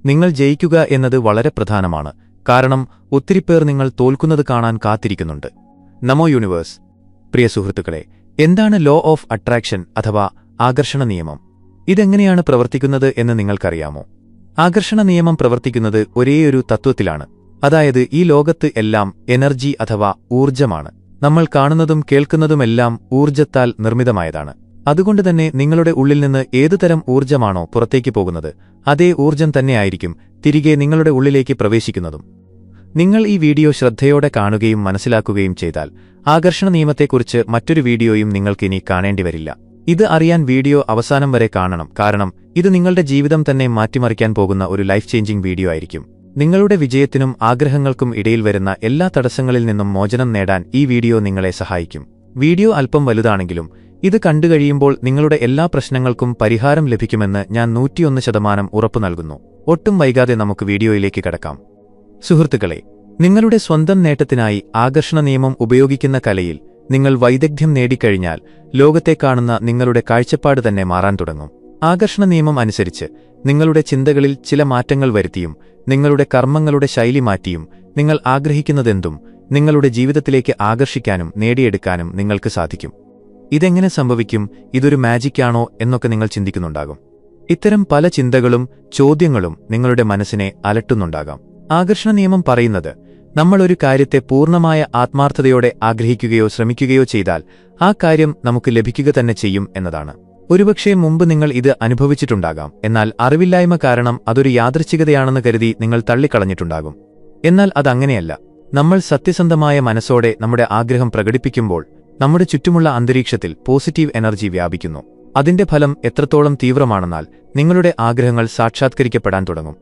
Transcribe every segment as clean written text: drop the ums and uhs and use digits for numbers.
നിങ്ങൾ ജയിക്കുക എന്നത് വളരെ പ്രധാനമാണ്, കാരണം ഒത്തിരിപ്പേർ നിങ്ങൾ തോൽക്കുന്നത് കാണാൻ കാത്തിരിക്കുന്നുണ്ട്. നമോ യൂണിവേഴ്സ്. പ്രിയ സുഹൃത്തുക്കളെ, എന്താണ് ലോ ഓഫ് അട്രാക്ഷൻ അഥവാ ആകർഷണ നിയമം? ഇതെങ്ങനെയാണ് പ്രവർത്തിക്കുന്നത് എന്ന് നിങ്ങൾക്കറിയാമോ? ആകർഷണ നിയമം പ്രവർത്തിക്കുന്നത് ഒരേയൊരു തത്വത്തിലാണ്. അതായത്, ഈ ലോകത്ത് എല്ലാം എനർജി അഥവാ ഊർജ്ജമാണ്. നമ്മൾ കാണുന്നതും കേൾക്കുന്നതുമെല്ലാം ഊർജ്ജത്താൽ നിർമ്മിതമായതാണ്. അതുകൊണ്ടുതന്നെ നിങ്ങളുടെ ഉള്ളിൽ നിന്ന് ഏതുതരം ഊർജ്ജമാണോ പുറത്തേക്ക് പോകുന്നത്, അതേ ഊർജ്ജം തന്നെയായിരിക്കും തിരികെ നിങ്ങളുടെ ഉള്ളിലേക്ക് പ്രവേശിക്കുന്നതും. നിങ്ങൾ ഈ വീഡിയോ ശ്രദ്ധയോടെ കാണുകയും മനസ്സിലാക്കുകയും ചെയ്താൽ ആകർഷണ നിയമത്തെക്കുറിച്ച് മറ്റൊരു വീഡിയോയും നിങ്ങൾക്കിനി കാണേണ്ടിവരില്ല. ഇത് അറിയാൻ വീഡിയോ അവസാനം വരെ കാണണം, കാരണം ഇത് നിങ്ങളുടെ ജീവിതം തന്നെ മാറ്റിമറിക്കാൻ പോകുന്ന ഒരു ലൈഫ് ചേഞ്ചിങ് വീഡിയോ ആയിരിക്കും. നിങ്ങളുടെ വിജയത്തിനും ആഗ്രഹങ്ങൾക്കും ഇടയിൽ വരുന്ന എല്ലാ തടസ്സങ്ങളിൽ നിന്നും മോചനം നേടാൻ ഈ വീഡിയോ നിങ്ങളെ സഹായിക്കും. വീഡിയോ അല്പം വലുതാണെങ്കിലും ഇത് കണ്ടുകഴിയുമ്പോൾ നിങ്ങളുടെ എല്ലാ പ്രശ്നങ്ങൾക്കും പരിഹാരം ലഭിക്കുമെന്ന് ഞാൻ 101% ഉറപ്പു നൽകുന്നു. ഒട്ടും വൈകാതെ നമുക്ക് വീഡിയോയിലേക്ക് കടക്കാം. സുഹൃത്തുക്കളെ, നിങ്ങളുടെ സ്വന്തം നേട്ടത്തിനായി ആകർഷണ നിയമം ഉപയോഗിക്കുന്ന കലയിൽ നിങ്ങൾ വൈദഗ്ധ്യം നേടിക്കഴിഞ്ഞാൽ ലോകത്തെ കാണുന്ന നിങ്ങളുടെ കാഴ്ചപ്പാട് തന്നെ മാറാൻ തുടങ്ങും. ആകർഷണ നിയമം അനുസരിച്ച് നിങ്ങളുടെ ചിന്തകളിൽ ചില മാറ്റങ്ങൾ വരുത്തിയും നിങ്ങളുടെ കർമ്മങ്ങളുടെ ശൈലി മാറ്റിയും നിങ്ങൾ ആഗ്രഹിക്കുന്നതെന്തും നിങ്ങളുടെ ജീവിതത്തിലേക്ക് ആകർഷിക്കാനും നേടിയെടുക്കാനും നിങ്ങൾക്ക് സാധിക്കും. ഇതെങ്ങനെ സംഭവിക്കും? ഇതൊരു മാജിക്കാണോ എന്നൊക്കെ നിങ്ങൾ ചിന്തിക്കുന്നുണ്ടാകും. ഇത്തരം പല ചിന്തകളും ചോദ്യങ്ങളും നിങ്ങളുടെ മനസ്സിനെ അലട്ടുന്നുണ്ടാകാം. ആകർഷണ നിയമം പറയുന്നത്, നമ്മൾ ഒരു കാര്യത്തെ പൂർണ്ണമായ ആത്മാർത്ഥതയോടെ ആഗ്രഹിക്കുകയോ ശ്രമിക്കുകയോ ചെയ്താൽ ആ കാര്യം നമുക്ക് ലഭിക്കുക തന്നെ ചെയ്യും എന്നതാണ്. ഒരുപക്ഷേ മുമ്പ് നിങ്ങൾ ഇത് അനുഭവിച്ചിട്ടുണ്ടാകാം, എന്നാൽ അറിവില്ലായ്മ കാരണം അതൊരു യാദൃച്ഛികതയാണെന്ന് കരുതി നിങ്ങൾ തള്ളിക്കളഞ്ഞിട്ടുണ്ടാകും. എന്നാൽ അതങ്ങനെയല്ല. നമ്മൾ സത്യസന്ധമായ മനസ്സോടെ നമ്മുടെ ആഗ്രഹം പ്രകടിപ്പിക്കുമ്പോൾ നമ്മുടെ ചുറ്റുമുള്ള അന്തരീക്ഷത്തിൽ പോസിറ്റീവ് എനർജി വ്യാപിക്കുന്നു. അതിന്റെ ഫലം എത്രത്തോളം തീവ്രമാണെന്നാൽ നിങ്ങളുടെ ആഗ്രഹങ്ങൾ സാക്ഷാത്കരിക്കപ്പെടാൻ തുടങ്ങും.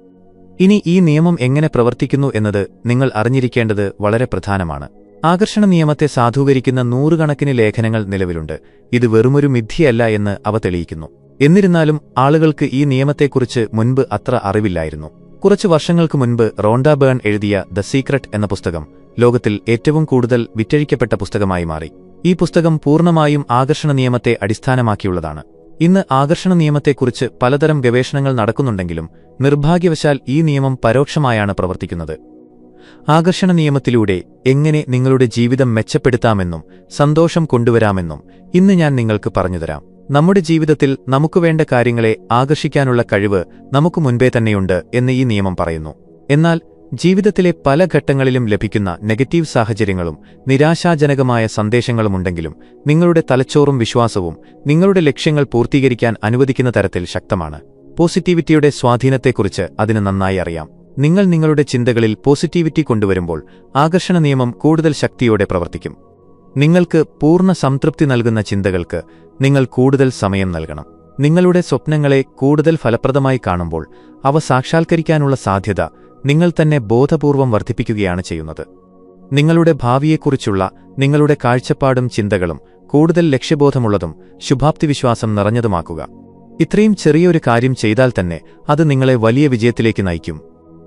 ഇനി ഈ നിയമം എങ്ങനെ പ്രവർത്തിക്കുന്നു എന്നത് നിങ്ങൾ അറിഞ്ഞിരിക്കേണ്ടത് വളരെ പ്രധാനമാണ്. ആകർഷണ നിയമത്തെ സാധൂകരിക്കുന്ന നൂറുകണക്കിന് ലേഖനങ്ങൾ നിലവിലുണ്ട്. ഇത് വെറുമൊരു മിഥ്യയല്ല എന്ന് അവ തെളിയിക്കുന്നു. എന്നിരുന്നാലും ആളുകൾക്ക് ഈ നിയമത്തെക്കുറിച്ച് മുൻപ് അത്ര അറിവില്ലായിരുന്നു. കുറച്ചു വർഷങ്ങൾക്ക് മുൻപ് റോണ്ട ബേൺ എഴുതിയ ദ സീക്രട്ട് എന്ന പുസ്തകം ലോകത്തിൽ ഏറ്റവും കൂടുതൽ വിറ്റഴിക്കപ്പെട്ട പുസ്തകമായി മാറി. ഈ പുസ്തകം പൂർണ്ണമായും ആകർഷണ നിയമത്തെ അടിസ്ഥാനമാക്കിയുള്ളതാണ്. ഇന്ന് ആകർഷണ നിയമത്തെക്കുറിച്ച് പലതരം ഗവേഷണങ്ങൾ നടക്കുന്നുണ്ടെങ്കിലും നിർഭാഗ്യവശാൽ ഈ നിയമം പരോക്ഷമായാണ് പ്രവർത്തിക്കുന്നത്. ആകർഷണ നിയമത്തിലൂടെ എങ്ങനെ നിങ്ങളുടെ ജീവിതം മെച്ചപ്പെടുത്താമെന്നും സന്തോഷം കൊണ്ടുവരാമെന്നും ഇന്ന് ഞാൻ നിങ്ങൾക്ക് പറഞ്ഞുതരാം. നമ്മുടെ ജീവിതത്തിൽ നമുക്ക് വേണ്ട കാര്യങ്ങളെ ആകർഷിക്കാനുള്ള കഴിവ് നമുക്ക് മുൻപേ തന്നെയുണ്ട് എന്ന് ഈ നിയമം പറയുന്നു. എന്നാൽ ജീവിതത്തിലെ പല ഘട്ടങ്ങളിലും ലഭിക്കുന്ന നെഗറ്റീവ് സാഹചര്യങ്ങളും നിരാശാജനകമായ സന്ദേശങ്ങളുമുണ്ടെങ്കിലും നിങ്ങളുടെ തലച്ചോറും വിശ്വാസവും നിങ്ങളുടെ ലക്ഷ്യങ്ങൾ പൂർത്തീകരിക്കാൻ അനുവദിക്കുന്ന തരത്തിൽ ശക്തമാണ്. പോസിറ്റിവിറ്റിയുടെ സ്വാധീനത്തെക്കുറിച്ച് അതിന് നന്നായി അറിയാം. നിങ്ങൾ നിങ്ങളുടെ ചിന്തകളിൽ പോസിറ്റിവിറ്റി കൊണ്ടുവരുമ്പോൾ ആകർഷണ നിയമം കൂടുതൽ ശക്തിയോടെ പ്രവർത്തിക്കും. നിങ്ങൾക്ക് പൂർണ്ണ സംതൃപ്തി നൽകുന്ന ചിന്തകൾക്ക് നിങ്ങൾ കൂടുതൽ സമയം നൽകണം. നിങ്ങളുടെ സ്വപ്നങ്ങളെ കൂടുതൽ ഫലപ്രദമായി കാണുമ്പോൾ അവ സാക്ഷാത്കരിക്കാനുള്ള സാധ്യത നിങ്ങൾ തന്നെ ബോധപൂർവം വർദ്ധിപ്പിക്കുകയാണ് ചെയ്യുന്നത്. നിങ്ങളുടെ ഭാവിയെക്കുറിച്ചുള്ള നിങ്ങളുടെ കാഴ്ചപ്പാടും ചിന്തകളും കൂടുതൽ ലക്ഷ്യബോധമുള്ളതും ശുഭാപ്തിവിശ്വാസം നിറഞ്ഞതുമാക്കുക. ഇത്രയും ചെറിയൊരു കാര്യം ചെയ്താൽ തന്നെ അത് നിങ്ങളെ വലിയ വിജയത്തിലേക്ക് നയിക്കും.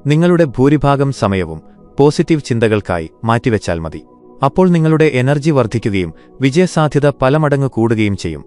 നിങ്ങളുടെ ഭൂരിഭാഗം സമയവും പോസിറ്റീവ് ചിന്തകൾക്കായി മാറ്റിവെച്ചാൽ മതി. അപ്പോൾ നിങ്ങളുടെ എനർജി വർദ്ധിക്കുകയും വിജയസാധ്യത പല മടങ്ങ് കൂടുകയും ചെയ്യും.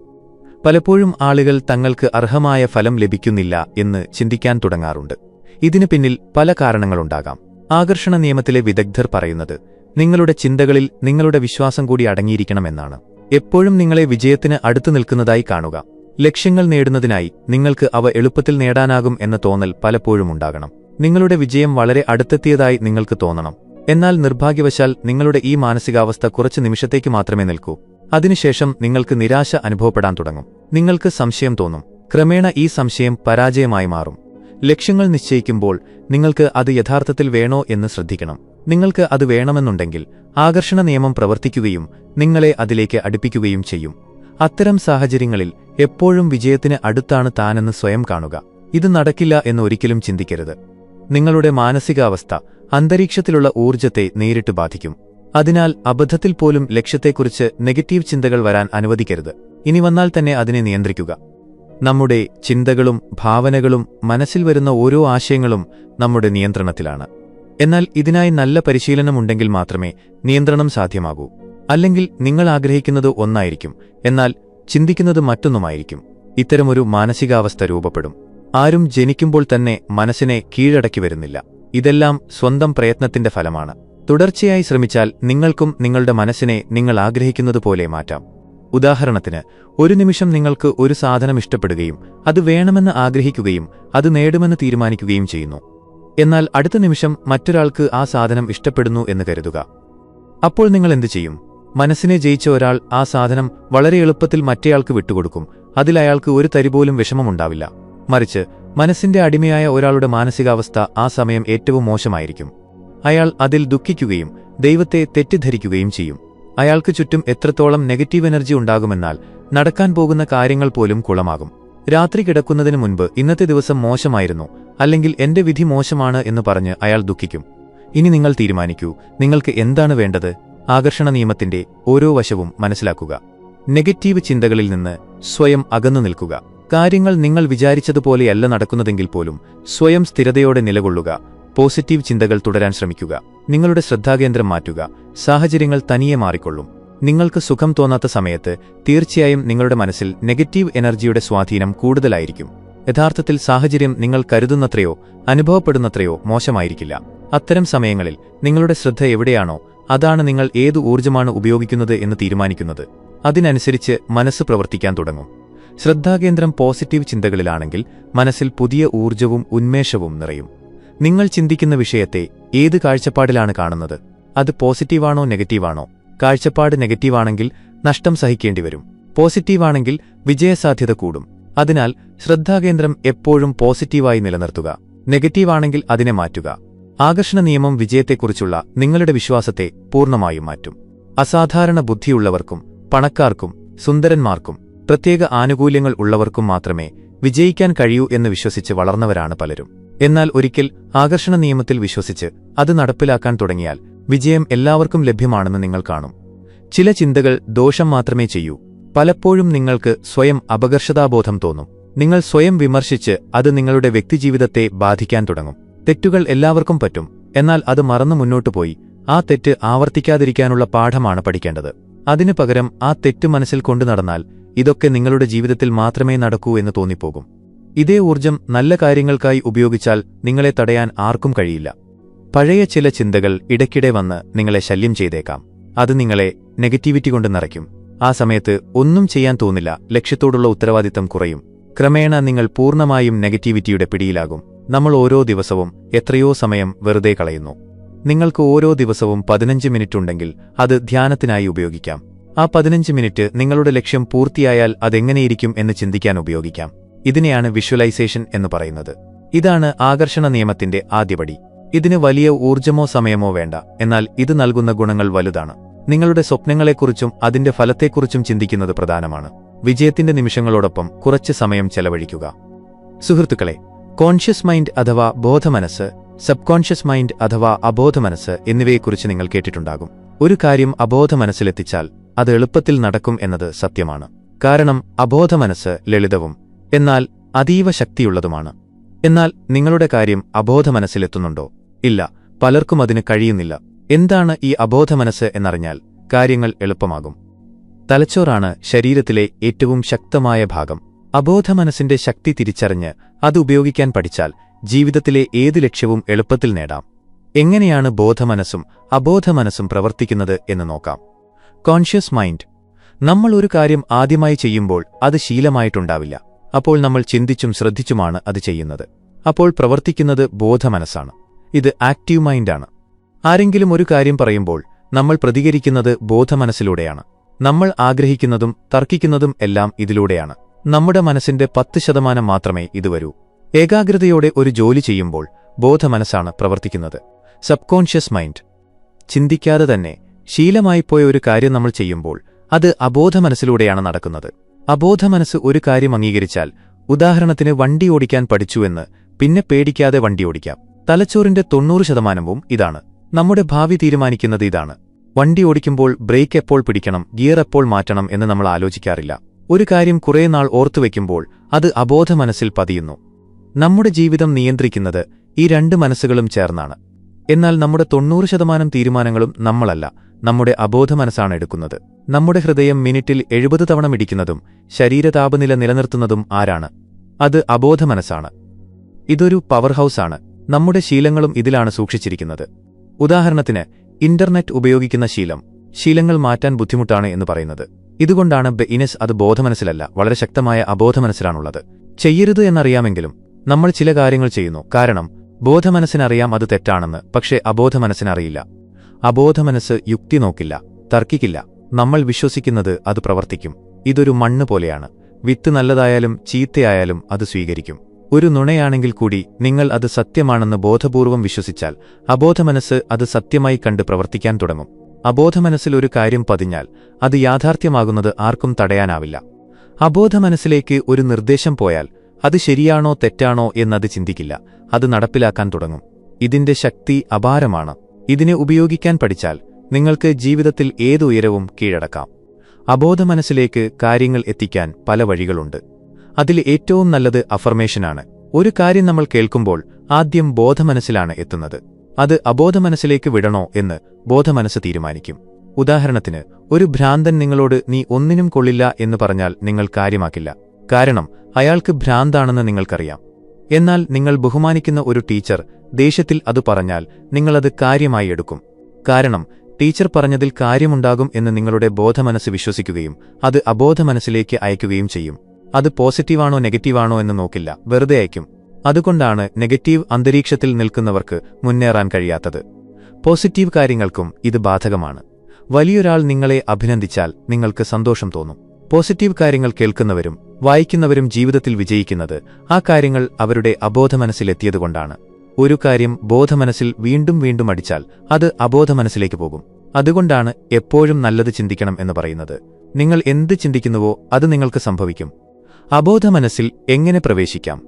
പലപ്പോഴും ആളുകൾ തങ്ങൾക്ക് അർഹമായ ഫലം ലഭിക്കുന്നില്ല എന്ന് ചിന്തിക്കാൻ തുടങ്ങാറുണ്ട്. ഇതിനു പിന്നിൽ പല കാരണങ്ങളുണ്ടാകാം. ആകർഷണ നിയമത്തിലെ വിദഗ്ധർ പറയുന്നത് നിങ്ങളുടെ ചിന്തകളിൽ നിങ്ങളുടെ വിശ്വാസം കൂടി അടങ്ങിയിരിക്കണമെന്നാണ്. എപ്പോഴും നിങ്ങളെ വിജയത്തിന് അടുത്തു നിൽക്കുന്നതായി കാണുക. ലക്ഷ്യങ്ങൾ നേടുന്നതിനായി നിങ്ങൾക്ക് അവ എളുപ്പത്തിൽ നേടാനാകും എന്ന തോന്നൽ പലപ്പോഴും ഉണ്ടാകണം. നിങ്ങളുടെ വിജയം വളരെ അടുത്തെത്തിയതായി നിങ്ങൾക്ക് തോന്നണം. എന്നാൽ നിർഭാഗ്യവശാൽ നിങ്ങളുടെ ഈ മാനസികാവസ്ഥ കുറച്ച് നിമിഷത്തേക്ക് മാത്രമേ നിൽക്കൂ. അതിനുശേഷം നിങ്ങൾക്ക് നിരാശ അനുഭവപ്പെടാൻ തുടങ്ങും. നിങ്ങൾക്ക് സംശയം തോന്നും. ക്രമേണ ഈ സംശയം പരാജയമായി മാറും. ലക്ഷ്യങ്ങൾ നിശ്ചയിക്കുമ്പോൾ നിങ്ങൾക്ക് അത് യഥാർത്ഥത്തിൽ വേണോ എന്ന് ശ്രദ്ധിക്കണം. നിങ്ങൾക്ക് അത് വേണമെന്നുണ്ടെങ്കിൽ ആകർഷണ നിയമം പ്രവർത്തിക്കുകയും നിങ്ങളെ അതിലേക്ക് അടുപ്പിക്കുകയും ചെയ്യും. അത്തരം സാഹചര്യങ്ങളിൽ എപ്പോഴും വിജയത്തിന് അടുത്താണ് താനെന്ന് സ്വയം കാണുക. ഇത് നടക്കില്ല എന്ന് ഒരിക്കലും ചിന്തിക്കരുത്. നിങ്ങളുടെ മാനസികാവസ്ഥ അന്തരീക്ഷത്തിലുള്ള ഊർജ്ജത്തെ നേരിട്ട് ബാധിക്കും. അതിനാൽ അബദ്ധത്തിൽ പോലും ലക്ഷ്യത്തെക്കുറിച്ച് നെഗറ്റീവ് ചിന്തകൾ വരാൻ അനുവദിക്കരുത്. ഇനി വന്നാൽ തന്നെ അതിനെ നിയന്ത്രിക്കുക. നമ്മുടെ ചിന്തകളും ഭാവനകളും മനസ്സിൽ വരുന്ന ഓരോ ആശയങ്ങളും നമ്മുടെ നിയന്ത്രണത്തിലാണ്. എന്നാൽ ഇതിനായി നല്ല പരിശീലനമുണ്ടെങ്കിൽ മാത്രമേ നിയന്ത്രണം സാധ്യമാകൂ. അല്ലെങ്കിൽ നിങ്ങൾ ആഗ്രഹിക്കുന്നത് ഒന്നായിരിക്കും, എന്നാൽ ചിന്തിക്കുന്നത് മറ്റൊന്നുമായിരിക്കും. ഇത്തരമൊരു മാനസികാവസ്ഥ രൂപപ്പെടും. ആരും ജനിക്കുമ്പോൾ തന്നെ മനസ്സിനെ കീഴടക്കി വരുന്നില്ല. ഇതെല്ലാം സ്വന്തം പ്രയത്നത്തിന്റെ ഫലമാണ്. തുടർച്ചയായി ശ്രമിച്ചാൽ നിങ്ങൾക്കും നിങ്ങളുടെ മനസ്സിനെ നിങ്ങൾ ആഗ്രഹിക്കുന്നതുപോലെ മാറ്റാം. ഉദാഹരണത്തിന്, ഒരു നിമിഷം നിങ്ങൾക്ക് ഒരു സാധനം ഇഷ്ടപ്പെടുകയും അത് വേണമെന്ന് ആഗ്രഹിക്കുകയും അത് നേടുമെന്ന് തീരുമാനിക്കുകയും ചെയ്യുന്നു. എന്നാൽ അടുത്ത നിമിഷം മറ്റൊരാൾക്ക് ആ സാധനം ഇഷ്ടപ്പെടുന്നു എന്ന് കരുതുക. അപ്പോൾ നിങ്ങൾ എന്തു ചെയ്യും? മനസ്സിനെ ജയിച്ച ഒരാൾ ആ സാധനം വളരെ എളുപ്പത്തിൽ മറ്റേയാൾക്ക് വിട്ടുകൊടുക്കും. അതിൽ അയാൾക്ക് ഒരു തരിപോലും വിഷമമുണ്ടാവില്ല. മറിച്ച് മനസ്സിന്റെ അടിമയായ ഒരാളുടെ മാനസികാവസ്ഥ ആ സമയം ഏറ്റവും മോശമായിരിക്കും. അയാൾ അതിൽ ദുഃഖിക്കുകയും ദൈവത്തെ തെറ്റിദ്ധരിക്കുകയും ചെയ്യും. അയാൾക്ക് ചുറ്റും എത്രത്തോളം നെഗറ്റീവ് എനർജി ഉണ്ടാകുമെന്നാൽ നടക്കാൻ പോകുന്ന കാര്യങ്ങൾ പോലും കുളമാകും. രാത്രി കിടക്കുന്നതിന് മുൻപ് ഇന്നത്തെ ദിവസം മോശമായിരുന്നു, അല്ലെങ്കിൽ എന്റെ വിധി മോശമാണ് എന്ന് പറഞ്ഞ് അയാൾ ദുഃഖിക്കും. ഇനി നിങ്ങൾ തീരുമാനിക്കൂ, നിങ്ങൾക്ക് എന്താണ് വേണ്ടത്? ആകർഷണ നിയമത്തിന്റെ ഓരോ വശവും മനസ്സിലാക്കുക. നെഗറ്റീവ് ചിന്തകളിൽ നിന്ന് സ്വയം അകന്നു നിൽക്കുക. കാര്യങ്ങൾ നിങ്ങൾ വിചാരിച്ചതുപോലെയല്ല നടക്കുന്നതെങ്കിൽ പോലും സ്വയം സ്ഥിരതയോടെ നിലകൊള്ളുക. പോസിറ്റീവ് ചിന്തകൾ തുടരാൻ ശ്രമിക്കുക. നിങ്ങളുടെ ശ്രദ്ധാകേന്ദ്രം മാറ്റുക. സാഹചര്യങ്ങൾ തനിയെ മാറിക്കൊള്ളും. നിങ്ങൾക്ക് സുഖം തോന്നാത്ത സമയത്ത് തീർച്ചയായും നിങ്ങളുടെ മനസ്സിൽ നെഗറ്റീവ് എനർജിയുടെ സ്വാധീനം കൂടുതലായിരിക്കും. യഥാർത്ഥത്തിൽ സാഹചര്യം നിങ്ങൾ കരുതുന്നത്രയോ അനുഭവപ്പെടുന്നത്രയോ മോശമായിരിക്കില്ല. അത്തരം സമയങ്ങളിൽ നിങ്ങളുടെ ശ്രദ്ധ എവിടെയാണോ അതാണ് നിങ്ങൾ ഏതു ഊർജ്ജമാണ് ഉപയോഗിക്കുന്നത് എന്ന് തീരുമാനിക്കുന്നത്. അതിനനുസരിച്ച് മനസ്സ് പ്രവർത്തിക്കാൻ തുടങ്ങും. ശ്രദ്ധാകേന്ദ്രം പോസിറ്റീവ് ചിന്തകളിലാണെങ്കിൽ മനസ്സിൽ പുതിയ ഊർജ്ജവും ഉന്മേഷവും നിറയും. നിങ്ങൾ ചിന്തിക്കുന്ന വിഷയത്തെ ഏത് കാഴ്ചപ്പാടിലാണ് കാണുന്നത്? അത് പോസിറ്റീവാണോ നെഗറ്റീവാണോ? കാഴ്ചപ്പാട് നെഗറ്റീവാണെങ്കിൽ നഷ്ടം സഹിക്കേണ്ടിവരും. പോസിറ്റീവാണെങ്കിൽ വിജയസാധ്യത കൂടും. അതിനാൽ ശ്രദ്ധാകേന്ദ്രം എപ്പോഴും പോസിറ്റീവായി നിലനിർത്തുക. നെഗറ്റീവാണെങ്കിൽ അതിനെ മാറ്റുക. ആകർഷണ നിയമം വിജയത്തെക്കുറിച്ചുള്ള നിങ്ങളുടെ വിശ്വാസത്തെ പൂർണ്ണമായും മാറ്റും. അസാധാരണ ബുദ്ധിയുള്ളവർക്കും പണക്കാർക്കും സുന്ദരന്മാർക്കും പ്രത്യേക ആനുകൂല്യങ്ങൾ ഉള്ളവർക്കും മാത്രമേ വിജയിക്കാൻ കഴിയൂ എന്ന് വിശ്വസിച്ച് വളർന്നവരാണ് പലരും. എന്നാൽ ഒരിക്കൽ ആകർഷണ നിയമത്തിൽ വിശ്വസിച്ച് അത് നടപ്പിലാക്കാൻ തുടങ്ങിയാൽ വിജയം എല്ലാവർക്കും ലഭ്യമാണെന്ന് നിങ്ങൾ കാണും. ചില ചിന്തകൾ ദോഷം മാത്രമേ ചെയ്യൂ. പലപ്പോഴും നിങ്ങൾക്ക് സ്വയം അപകർഷതാബോധം തോന്നും. നിങ്ങൾ സ്വയം വിമർശിച്ച് അത് നിങ്ങളുടെ വ്യക്തിജീവിതത്തെ ബാധിക്കാൻ തുടങ്ങും. തെറ്റുകൾ എല്ലാവർക്കും പറ്റും, എന്നാൽ അത് മറന്നു മുന്നോട്ടുപോയി ആ തെറ്റ് ആവർത്തിക്കാതിരിക്കാനുള്ള പാഠമാണ് പഠിക്കേണ്ടത്. അതിനു പകരം ആ തെറ്റ് മനസ്സിൽ കൊണ്ടു നടന്നാൽ ഇതൊക്കെ നിങ്ങളുടെ ജീവിതത്തിൽ മാത്രമേ നടക്കൂ എന്ന് തോന്നിപ്പോകും. ഇതേ ഊർജ്ജം നല്ല കാര്യങ്ങൾക്കായി ഉപയോഗിച്ചാൽ നിങ്ങളെ തടയാൻ ആർക്കും കഴിയില്ല. പഴയ ചില ചിന്തകൾ ഇടയ്ക്കിടെ വന്ന് നിങ്ങളെ ശല്യം ചെയ്തേക്കാം. അത് നിങ്ങളെ നെഗറ്റിവിറ്റി കൊണ്ട് നിറയ്ക്കും. ആ സമയത്ത് ഒന്നും ചെയ്യാൻ തോന്നില്ല. ലക്ഷ്യത്തോടുള്ള ഉത്തരവാദിത്തം കുറയും. ക്രമേണ നിങ്ങൾ പൂർണ്ണമായും നെഗറ്റിവിറ്റിയുടെ പിടിയിലാകും. നമ്മൾ ഓരോ ദിവസവും എത്രയോ സമയം വെറുതെ കളയുന്നു. നിങ്ങൾക്ക് ഓരോ ദിവസവും 15 മിനിറ്റ് ഉണ്ടെങ്കിൽ അത് ധ്യാനത്തിനായി ഉപയോഗിക്കാം. ആ 15 മിനിറ്റ് നിങ്ങളുടെ ലക്ഷ്യം പൂർത്തിയായാൽ അതെങ്ങനെയിരിക്കും എന്ന് ചിന്തിക്കാൻ ഉപയോഗിക്കാം. ഇതിനെയാണ് വിഷ്വലൈസേഷൻ എന്ന് പറയുന്നത്. ഇതാണ് ആകർഷണ നിയമത്തിന്റെ ആദ്യപടി. ഇതിന് വലിയ ഊർജ്ജമോ സമയമോ വേണ്ട, എന്നാൽ ഇത് നൽകുന്ന ഗുണങ്ങൾ വലുതാണ്. നിങ്ങളുടെ സ്വപ്നങ്ങളെക്കുറിച്ചും അതിന്റെ ഫലത്തെക്കുറിച്ചും ചിന്തിക്കുന്നത് പ്രധാനമാണ്. വിജയത്തിന്റെ നിമിഷങ്ങളോടൊപ്പം കുറച്ച് സമയം ചെലവഴിക്കുക. സുഹൃത്തുക്കളെ, കോൺഷ്യസ് മൈൻഡ് അഥവാ ബോധമനസ്സ്, സബ് കോൺഷ്യസ് മൈൻഡ് അഥവാ അബോധമനസ്സ് എന്നിവയെക്കുറിച്ച് നിങ്ങൾ കേട്ടിട്ടുണ്ടാകും. ഒരു കാര്യം അബോധമനസ്സിലെത്തിച്ചാൽ അത് എളുപ്പത്തിൽ നടക്കും എന്നത് സത്യമാണ്. കാരണം അബോധമനസ്സ് ലളിതവും എന്നാൽ അതീവ ശക്തിയുള്ളതുമാണ്. എന്നാൽ നിങ്ങളുടെ കാര്യം അബോധമനസ്സിലെത്തുന്നുണ്ടോ? ഇല്ല, പലർക്കും അതിന് കഴിയുന്നില്ല. എന്താണ് ഈ അബോധമനസ്സ് എന്നറിഞ്ഞാൽ കാര്യങ്ങൾ എളുപ്പമാകും. തലച്ചോറാണ് ശരീരത്തിലെ ഏറ്റവും ശക്തമായ ഭാഗം. അബോധമനസ്സിന്റെ ശക്തി തിരിച്ചറിഞ്ഞ് അത് ഉപയോഗിക്കാൻ പഠിച്ചാൽ ജീവിതത്തിലെ ഏത് ലക്ഷ്യവും എളുപ്പത്തിൽ നേടാം. എങ്ങനെയാണ് ബോധമനസ്സും അബോധമനസ്സും പ്രവർത്തിക്കുന്നത് എന്ന് നോക്കാം. Conscious mind. നമ്മൾ ഒരു കാര്യം ആദ്യമായി ചെയ്യുമ്പോൾ അത് ശീലമായിട്ടുണ്ടാവില്ല. അപ്പോൾ നമ്മൾ ചിന്തിച്ചും ശ്രദ്ധിച്ചുമാണ് അത് ചെയ്യുന്നത്. അപ്പോൾ പ്രവർത്തിക്കുന്നത് ബോധമനസ്സാണ്. ഇത് ആക്റ്റീവ് മൈൻഡാണ്. ആരെങ്കിലും ഒരു കാര്യം പറയുമ്പോൾ നമ്മൾ പ്രതികരിക്കുന്നത് ബോധമനസ്സിലൂടെയാണ്. നമ്മൾ ആഗ്രഹിക്കുന്നതും തർക്കിക്കുന്നതും എല്ലാം ഇതിലൂടെയാണ്. നമ്മുടെ മനസ്സിന്റെ 10% മാത്രമേ ഇത് വരൂ. ഏകാഗ്രതയോടെ ഒരു ജോലി ചെയ്യുമ്പോൾ ബോധമനസ്സാണ് പ്രവർത്തിക്കുന്നത്. Sub conscious mind. ചിന്തിക്കാതെ തന്നെ ശീലമായിപ്പോയ ഒരു കാര്യം നമ്മൾ ചെയ്യുമ്പോൾ അത് അബോധമനസ്സിലൂടെയാണ് നടക്കുന്നത്. അബോധമനസ്സ് ഒരു കാര്യം അംഗീകരിച്ചാൽ, ഉദാഹരണത്തിന് വണ്ടി ഓടിക്കാൻ പഠിച്ചുവെന്ന് പിന്നെ പേടിക്കാതെ വണ്ടി ഓടിക്കാം. തലച്ചോറിന്റെ 90%വും ഇതാണ്. നമ്മുടെ ഭാവി തീരുമാനിക്കുന്നത് ഇതാണ്. വണ്ടി ഓടിക്കുമ്പോൾ ബ്രേക്ക് എപ്പോൾ പിടിക്കണം, ഗിയർ എപ്പോൾ മാറ്റണം എന്ന് നമ്മൾ ആലോചിക്കാറില്ല. ഒരു കാര്യം കുറേ നാൾ ഓർത്തുവെക്കുമ്പോൾ അത് അബോധമനസ്സിൽ പതിയുന്നു. നമ്മുടെ ജീവിതം നിയന്ത്രിക്കുന്നത് ഈ 2 മനസ്സുകളും ചേർന്നാണ്. എന്നാൽ നമ്മുടെ 90% തീരുമാനങ്ങളും നമ്മളല്ല, നമ്മുടെ അബോധമനസ്സാണ് എടുക്കുന്നത്. നമ്മുടെ ഹൃദയം മിനിറ്റിൽ 70 തവണ മിടിക്കുന്നതും ശരീരതാപനില നിലനിർത്തുന്നതും ആരാണ്? അത് അബോധമനസ്സാണ്. ഇതൊരു പവർ ഹൗസാണ്. നമ്മുടെ ശീലങ്ങളും ഇതിലാണ് സൂക്ഷിച്ചിരിക്കുന്നത്. ഉദാഹരണത്തിന്, ഇന്റർനെറ്റ് ഉപയോഗിക്കുന്ന ശീലങ്ങൾ മാറ്റാൻ ബുദ്ധിമുട്ടാണ് എന്ന് പറയുന്നത്. ഇതുകൊണ്ടാണ് ബെയിനസ് അത് ബോധമനസ്സിലല്ല, വളരെ ശക്തമായ അബോധമനസ്സിലാണുള്ളത്. ചെയ്യരുത് എന്നറിയാമെങ്കിലും നമ്മൾ ചില കാര്യങ്ങൾ ചെയ്യുന്നു. കാരണം ബോധമനസ്സിനറിയാം അത് തെറ്റാണെന്ന്, പക്ഷേ അബോധമനസ്സിനറിയില്ല. അബോധമനസ്സ് യുക്തി നോക്കില്ല, തർക്കിക്കില്ല. നമ്മൾ വിശ്വസിക്കുന്നത് അത് പ്രവർത്തിക്കും. ഇതൊരു മണ്ണ് പോലെയാണ്. വിത്ത് നല്ലതായാലും ചീത്തയായാലും അത് സ്വീകരിക്കും. ഒരു നുണയാണെങ്കിൽ കൂടി നിങ്ങൾ അത് സത്യമാണെന്ന് ബോധപൂർവം വിശ്വസിച്ചാൽ അബോധമനസ്സ് അത് സത്യമായി കണ്ട് പ്രവർത്തിക്കാൻ തുടങ്ങും. അബോധമനസ്സിൽ ഒരു കാര്യം പതിഞ്ഞാൽ അത് യാഥാർത്ഥ്യമാകുന്നത് ആർക്കും തടയാനാവില്ല. അബോധമനസ്സിലേക്ക് ഒരു നിർദ്ദേശം പോയാൽ അത് ശരിയാണോ തെറ്റാണോ എന്നത് ചിന്തിക്കില്ല, അത് നടപ്പിലാക്കാൻ തുടങ്ങും. ഇതിന്റെ ശക്തി അപാരമാണ്. ഇതിനെ ഉപയോഗിക്കാൻ പഠിച്ചാൽ നിങ്ങൾക്ക് ജീവിതത്തിൽ ഏത് ഉയരവും കീഴടക്കാം. അബോധമനസ്സിലേക്ക് കാര്യങ്ങൾ എത്തിക്കാൻ പല വഴികളുണ്ട്. അതിൽ ഏറ്റവും നല്ലത് അഫർമേഷനാണ്. ഒരു കാര്യം നമ്മൾ കേൾക്കുമ്പോൾ ആദ്യം ബോധമനസ്സിലാണ് എത്തുന്നത്. അത് അബോധമനസ്സിലേക്ക് വിടണോ എന്ന് ബോധമനസ്സ് തീരുമാനിക്കും. ഉദാഹരണത്തിന്, ഒരു ഭ്രാന്തൻ നിങ്ങളോട് നീ ഒന്നിനും കൊള്ളില്ല എന്ന് പറഞ്ഞാൽ നിങ്ങൾ കാര്യമാക്കില്ല. കാരണം അയാൾക്ക് ഭ്രാന്താണെന്ന് നിങ്ങൾക്കറിയാം. എന്നാൽ നിങ്ങൾ ബഹുമാനിക്കുന്ന ഒരു ടീച്ചർ ദേഷ്യത്തിൽ അത് പറഞ്ഞാൽ നിങ്ങളത് കാര്യമായി എടുക്കും. കാരണം ടീച്ചർ പറഞ്ഞതിൽ കാര്യമുണ്ടാകും എന്ന് നിങ്ങളുടെ ബോധമനസ്സ് വിശ്വസിക്കുകയും അത് അബോധമനസ്സിലേക്ക് അയക്കുകയും ചെയ്യും. അത് പോസിറ്റീവാണോ നെഗറ്റീവാണോ എന്ന് നോക്കില്ല, വെറുതെ അയക്കും. അതുകൊണ്ടാണ് നെഗറ്റീവ് അന്തരീക്ഷത്തിൽ നിൽക്കുന്നവർക്ക് മുന്നേറാൻ കഴിയാത്തത്. പോസിറ്റീവ് കാര്യങ്ങൾക്കും ഇത് ബാധകമാണ്. വലിയൊരാൾ നിങ്ങളെ അഭിനന്ദിച്ചാൽ നിങ്ങൾക്ക് സന്തോഷം തോന്നും. പോസിറ്റീവ് കാര്യങ്ങൾ കേൾക്കുന്നവരും വായിക്കുന്നവരും ജീവിതത്തിൽ വിജയിക്കുന്നത് ആ കാര്യങ്ങൾ അവരുടെ അബോധമനസ്സിലെത്തിയതുകൊണ്ടാണ്. ഒരു കാര്യം ബോധമനസ്സിൽ വീണ്ടും വീണ്ടും അടിച്ചാൽ അത് അബോധമനസ്സിലേക്ക് പോകും. അതുകൊണ്ടാണ് എപ്പോഴും നല്ലത് ചിന്തിക്കണം എന്ന് പറയുന്നത്. നിങ്ങൾ എന്ത് ചിന്തിക്കുന്നുവോ അത് നിങ്ങൾക്ക് സംഭവിക്കും. അബോധമനസ്സിൽ എങ്ങനെ പ്രവേശിക്കാം?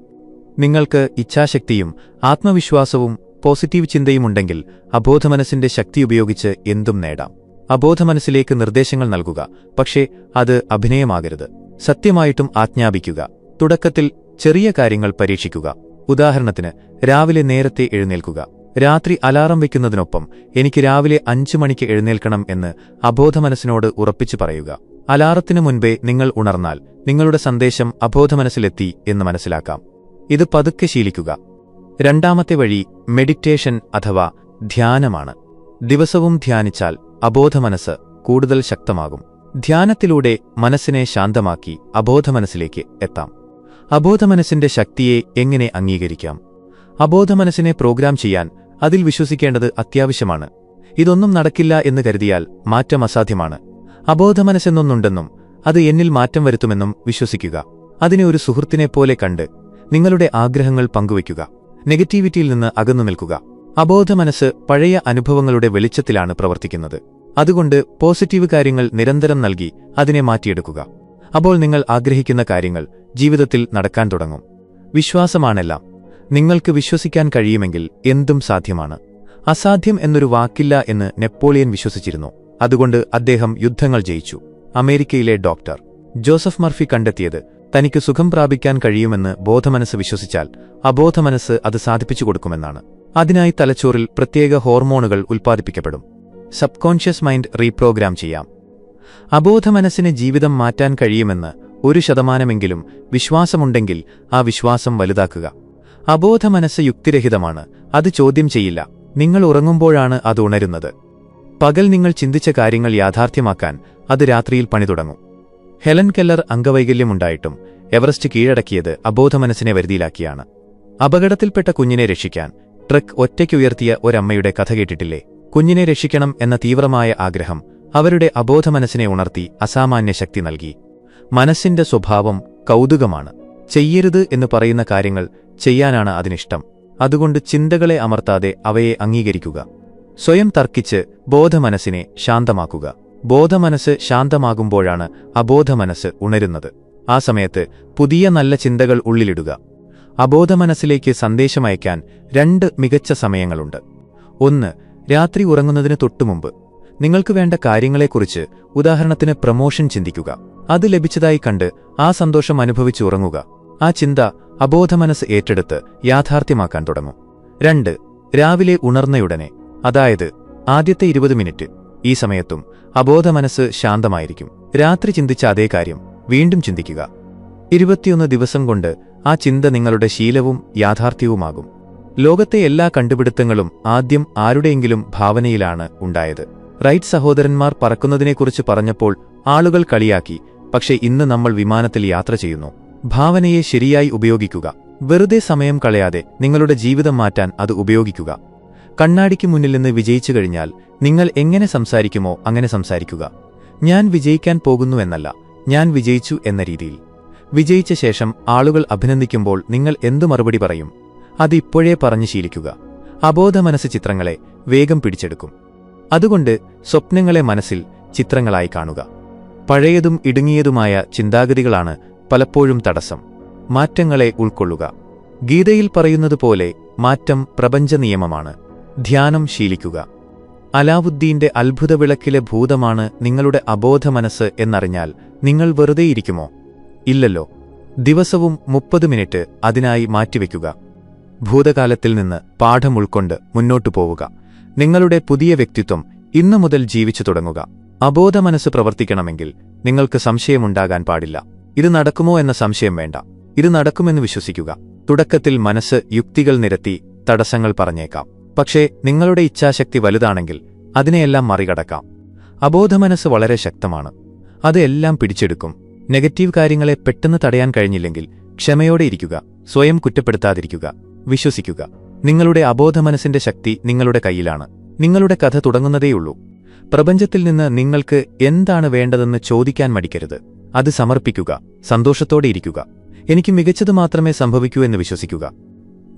നിങ്ങൾക്ക് ഇച്ഛാശക്തിയും ആത്മവിശ്വാസവും പോസിറ്റീവ് ചിന്തയുമുണ്ടെങ്കിൽ അബോധമനസ്സിന്റെ ശക്തി ഉപയോഗിച്ച് എന്തും നേടാം. അബോധമനസ്സിലേക്ക് നിർദ്ദേശങ്ങൾ നൽകുക, പക്ഷേ അത് അഭിനയമാകരുത്. സത്യമായിട്ടും ആജ്ഞാപിക്കുക. തുടക്കത്തിൽ ചെറിയ കാര്യങ്ങൾ പരീക്ഷിക്കുക. ഉദാഹരണത്തിന്, രാവിലെ നേരത്തെ എഴുന്നേൽക്കുക. രാത്രി അലാറം വയ്ക്കുന്നതിനൊപ്പം എനിക്ക് രാവിലെ 5 മണിക്ക് എഴുന്നേൽക്കണം എന്ന് അബോധമനസ്സിനോട് ഉറപ്പിച്ചു പറയുക. അലാറത്തിനു മുൻപേ നിങ്ങൾ ഉണർന്നാൽ നിങ്ങളുടെ സന്ദേശം അബോധമനസ്സിലെത്തി എന്ന് മനസ്സിലാക്കാം. ഇത് പതുക്കെ ശീലിക്കുക. രണ്ടാമത്തെ വഴി മെഡിറ്റേഷൻ അഥവാ ധ്യാനമാണ്. ദിവസവും ധ്യാനിച്ചാൽ അബോധമനസ്സ് കൂടുതൽ ശക്തമാകും. ധ്യാനത്തിലൂടെ മനസ്സിനെ ശാന്തമാക്കി അബോധമനസ്സിലേക്ക് എത്താം. അബോധമനസ്സിന്റെ ശക്തിയെ എങ്ങനെ അംഗീകരിക്കാം? അബോധമനസ്സിനെ പ്രോഗ്രാം ചെയ്യാൻ അതിൽ വിശ്വസിക്കേണ്ടത് അത്യാവശ്യമാണ്. ഇതൊന്നും നടക്കില്ല എന്ന് കരുതിയാൽ മാറ്റം അസാധ്യമാണ്. അബോധമനസ്സെന്നൊന്നുണ്ടെന്നും അത് എന്നിൽ മാറ്റം വരുത്തുമെന്നും വിശ്വസിക്കുക. അതിനെ ഒരു സുഹൃത്തിനെപ്പോലെ കണ്ട് നിങ്ങളുടെ ആഗ്രഹങ്ങൾ പങ്കുവയ്ക്കുക. നെഗറ്റിവിറ്റിയിൽ നിന്ന് അകന്നു നിൽക്കുക. അബോധമനസ്സ് പഴയ അനുഭവങ്ങളുടെ വെളിച്ചത്തിലാണ് പ്രവർത്തിക്കുന്നത്. അതുകൊണ്ട് പോസിറ്റീവ് കാര്യങ്ങൾ നിരന്തരം നൽകി അതിനെ മാറ്റിയെടുക്കുക. അപ്പോൾ നിങ്ങൾ ആഗ്രഹിക്കുന്ന കാര്യങ്ങൾ ജീവിതത്തിൽ നടക്കാൻ തുടങ്ങും. വിശ്വാസമാണെല്ലാം. നിങ്ങൾക്ക് വിശ്വസിക്കാൻ കഴിയുമെങ്കിൽ എന്തും സാധ്യമാണ്. അസാധ്യം എന്നൊരു വാക്കില്ല എന്ന് നെപ്പോളിയൻ വിശ്വസിച്ചിരുന്നു. അതുകൊണ്ട് അദ്ദേഹം യുദ്ധങ്ങൾ ജയിച്ചു. അമേരിക്കയിലെ ഡോക്ടർ ജോസഫ് മർഫി കണ്ടെത്തിയത് തനിക്ക് സുഖം പ്രാപിക്കാൻ കഴിയുമെന്ന് ബോധമനസ്സ് വിശ്വസിച്ചാൽ അബോധമനസ്സ് അത് സാധിപ്പിച്ചു കൊടുക്കുമെന്നാണ്. അതിനായി തലച്ചോറിൽ പ്രത്യേക ഹോർമോണുകൾ ഉൽപ്പാദിപ്പിക്കപ്പെടും. സബ്കോൺഷ്യസ് മൈൻഡ് റീപ്രോഗ്രാം ചെയ്യാം. അബോധമനസ്സിന് ജീവിതം മാറ്റാൻ കഴിയുമെന്ന് 1% വിശ്വാസമുണ്ടെങ്കിൽ ആ വിശ്വാസം വലുതാക്കുക. അബോധമനസ്സ് യുക്തിരഹിതമാണ്. അത് ചോദ്യം ചെയ്യില്ല. നിങ്ങൾ ഉറങ്ങുമ്പോഴാണ് അത് ഉണരുന്നത്. പകൽ നിങ്ങൾ ചിന്തിച്ച കാര്യങ്ങൾ യാഥാർത്ഥ്യമാക്കാൻ അത് രാത്രിയിൽ പണി തുടങ്ങും. ഹെലൻ കെല്ലർ അംഗവൈകല്യമുണ്ടായിട്ടും എവറസ്റ്റ് കീഴടക്കിയത് അബോധമനസ്സിനെ വരുതിയിലാക്കിയാണ്. അപകടത്തിൽപ്പെട്ട കുഞ്ഞിനെ രക്ഷിക്കാൻ ട്രക്ക് ഒറ്റയ്ക്കുയർത്തിയ ഒരമ്മയുടെ കഥ കേട്ടിട്ടില്ലേ? കുഞ്ഞിനെ രക്ഷിക്കണം എന്ന തീവ്രമായ ആഗ്രഹം അവരുടെ അബോധമനസ്സിനെ ഉണർത്തി അസാമാന്യ ശക്തി നൽകി. മനസ്സിന്റെ സ്വഭാവം കൗതുകമാണ്. ചെയ്യരുത് എന്ന് പറയുന്ന കാര്യങ്ങൾ ചെയ്യാനാണ് അതിനിഷ്ടം. അതുകൊണ്ട് ചിന്തകളെ അമർത്താതെ അവയെ അംഗീകരിക്കുക. സ്വയം തർക്കിച്ച് ബോധമനസ്സിനെ ശാന്തമാക്കുക. ബോധമനസ്സ് ശാന്തമാകുമ്പോഴാണ് അബോധമനസ്സ് ഉണരുന്നത്. ആ സമയത്ത് പുതിയ നല്ല ചിന്തകൾ ഉള്ളിലിടുക. അബോധമനസ്സിലേക്ക് സന്ദേശമയക്കാൻ 2 മികച്ച സമയങ്ങളുണ്ട്. 1. രാത്രി ഉറങ്ങുന്നതിന് തൊട്ടുമുമ്പ്. നിങ്ങൾക്ക് വേണ്ട കാര്യങ്ങളെക്കുറിച്ച്, ഉദാഹരണത്തിന് പ്രമോഷൻ, ചിന്തിക്കുക. അത് ലഭിച്ചതായി കണ്ട് ആ സന്തോഷം അനുഭവിച്ച് ഉറങ്ങുക. ആ ചിന്ത അബോധമനസ്സ് ഏറ്റെടുത്ത് യാഥാർത്ഥ്യമാക്കാൻ തുടങ്ങും. 2. രാവിലെ ഉണർന്നയുടനെ, അതായത് ആദ്യത്തെ 20 മിനിറ്റ്. ഈ സമയത്തും അബോധമനസ്സ് ശാന്തമായിരിക്കും. രാത്രി ചിന്തിച്ച അതേ കാര്യം വീണ്ടും ചിന്തിക്കുക. 21 ദിവസം കൊണ്ട് ആ ചിന്ത നിങ്ങളുടെ ശീലവും യാഥാർത്ഥ്യവുമാകും. ലോകത്തെ എല്ലാ കണ്ടുപിടുത്തങ്ങളും ആദ്യം ആരുടെയെങ്കിലും ഭാവനയിലാണ് ഉണ്ടായത്. റൈറ്റ് സഹോദരന്മാർ പറക്കുന്നതിനെക്കുറിച്ച് പറഞ്ഞപ്പോൾ ആളുകൾ കളിയാക്കി. പക്ഷേ ഇന്ന് നമ്മൾ വിമാനത്തിൽ യാത്ര ചെയ്യുന്നു. ഭാവനയെ ശരിയായി ഉപയോഗിക്കുക. വെറുതെ സമയം കളയാതെ നിങ്ങളുടെ ജീവിതം മാറ്റാൻ അത് ഉപയോഗിക്കുക. കണ്ണാടിക്ക് മുന്നിൽ നിന്ന് വിജയിച്ചു കഴിഞ്ഞാൽ നിങ്ങൾ എങ്ങനെ സംസാരിക്കുമോ അങ്ങനെ സംസാരിക്കുക. ഞാൻ വിജയിക്കാൻ പോകുന്നു എന്നല്ല, ഞാൻ വിജയിച്ചു എന്ന രീതിയിൽ. വിജയിച്ച ശേഷം ആളുകൾ അഭിനന്ദിക്കുമ്പോൾ നിങ്ങൾ എന്തു മറുപടി പറയും? അത് ഇപ്പോഴേ പറഞ്ഞു ശീലിക്കുക. അബോധമനസ്സ് ചിത്രങ്ങളെ വേഗം പിടിച്ചെടുക്കും. അതുകൊണ്ട് സ്വപ്നങ്ങളെ മനസ്സിൽ ചിത്രങ്ങളായി കാണുക. പഴയതും ഇടുങ്ങിയതുമായ ചിന്താഗതികളാണ് പലപ്പോഴും തടസ്സം. മാറ്റങ്ങളെ ഉൾക്കൊള്ളുക. ഗീതയിൽ പറയുന്നതുപോലെ മാറ്റം പ്രപഞ്ച നിയമമാണ്. ധ്യാനം ശീലിക്കുക. അലാവുദ്ദീന്റെ അത്ഭുതവിളക്കിലെ ഭൂതമാണ് നിങ്ങളുടെ അബോധമനസ്സ് എന്നറിഞ്ഞാൽ നിങ്ങൾ വെറുതെയിരിക്കുമോ? ഇല്ലല്ലോ. ദിവസവും 30 മിനിറ്റ് അതിനായി മാറ്റിവെക്കുക. ഭൂതകാലത്തിൽ നിന്ന് പാഠം ഉൾക്കൊണ്ട് മുന്നോട്ടു പോവുക. നിങ്ങളുടെ പുതിയ വ്യക്തിത്വം ഇന്നു മുതൽ ജീവിച്ചു തുടങ്ങുക. അബോധമനസ്സ് പ്രവർത്തിക്കണമെങ്കിൽ നിങ്ങൾക്ക് സംശയമുണ്ടാകാൻ പാടില്ല. ഇത് നടക്കുമോ എന്ന സംശയം വേണ്ട. ഇത് നടക്കുമെന്ന് വിശ്വസിക്കുക. തുടക്കത്തിൽ മനസ്സ് യുക്തികൾ നിരത്തി തടസ്സങ്ങൾ പറഞ്ഞേക്കാം. പക്ഷേ നിങ്ങളുടെ ഇച്ഛാശക്തി വലുതാണെങ്കിൽ അതിനെയെല്ലാം മറികടക്കാം. അബോധമനസ്സ് വളരെ ശക്തമാണ്. അത് എല്ലാം പിടിച്ചെടുക്കും. നെഗറ്റീവ് കാര്യങ്ങളെ പെട്ടെന്ന് തടയാൻ കഴിഞ്ഞില്ലെങ്കിൽ ക്ഷമയോടെ ഇരിക്കുക. സ്വയം കുറ്റപ്പെടുത്താതിരിക്കുക. വിശ്വസിക്കുക. നിങ്ങളുടെ അബോധമനസ്സിന്റെ ശക്തി നിങ്ങളുടെ കയ്യിലാണ്. നിങ്ങളുടെ കഥ തുടങ്ങുന്നതേയുള്ളൂ. പ്രപഞ്ചത്തിൽ നിന്ന് നിങ്ങൾക്ക് എന്താണ് വേണ്ടതെന്ന് ചോദിക്കാൻ മടിക്കരുത്. അത് സമർപ്പിക്കുക. സന്തോഷത്തോടെ ഇരിക്കുക. എനിക്ക് മികച്ചത് മാത്രമേ സംഭവിക്കൂ എന്ന് വിശ്വസിക്കുക.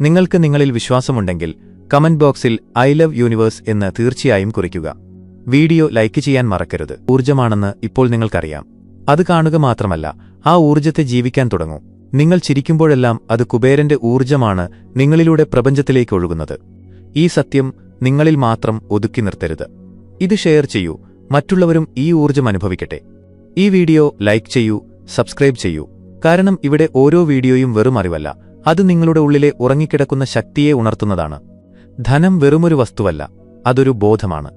നിങ്ങൾക്ക് നിങ്ങളിൽ വിശ്വാസമുണ്ടെങ്കിൽ കമന്റ് ബോക്സിൽ ഐ ലവ് യൂണിവേഴ്സ് എന്ന് തീർച്ചയായും കുറിക്കുക. വീഡിയോ ലൈക്ക് ചെയ്യാൻ മറക്കരുത്. ഊർജ്ജമാണെന്ന് ഇപ്പോൾ നിങ്ങൾക്കറിയാം. അത് കാണുക മാത്രമല്ല, ആ ഊർജ്ജത്തെ ജീവിക്കാൻ തുടങ്ങൂ. നിങ്ങൾ ചിരിക്കുമ്പോഴെല്ലാം അത് കുബേരന്റെ ഊർജ്ജമാണ് നിങ്ങളിലൂടെ പ്രപഞ്ചത്തിലേക്ക് ഒഴുകുന്നത്. ഈ സത്യം നിങ്ങളിൽ മാത്രം ഒതുക്കി നിർത്തരുത്. ഇത് ഷെയർ ചെയ്യൂ. മറ്റുള്ളവരും ഈ ഊർജ്ജം അനുഭവിക്കട്ടെ. ഈ വീഡിയോ ലൈക്ക് ചെയ്യൂ, സബ്സ്ക്രൈബ് ചെയ്യൂ. കാരണം ഇവിടെ ഓരോ വീഡിയോയും വെറും അറിവല്ല, അത് നിങ്ങളുടെ ഉള്ളിലെ ഉറങ്ങിക്കിടക്കുന്ന ശക്തിയെ ഉണർത്തുന്നതാണ്. ധനം വെറുമൊരു വസ്തുവല്ല, അതൊരു ബോധമാണ്.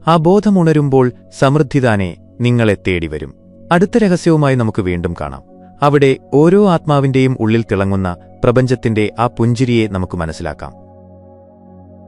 ആ ബോധം ഉണരുമ്പോൾ സമൃദ്ധി താനെ നിങ്ങളെ തേടിവരും. അടുത്ത രഹസ്യവുമായി നമുക്ക് വീണ്ടും കാണാം. അവിടെ ഓരോ ആത്മാവിന്റെയും ഉള്ളിൽ തിളങ്ങുന്ന പ്രപഞ്ചത്തിന്റെ ആ പുഞ്ചിരിയെ നമുക്ക് മനസ്സിലാക്കാം.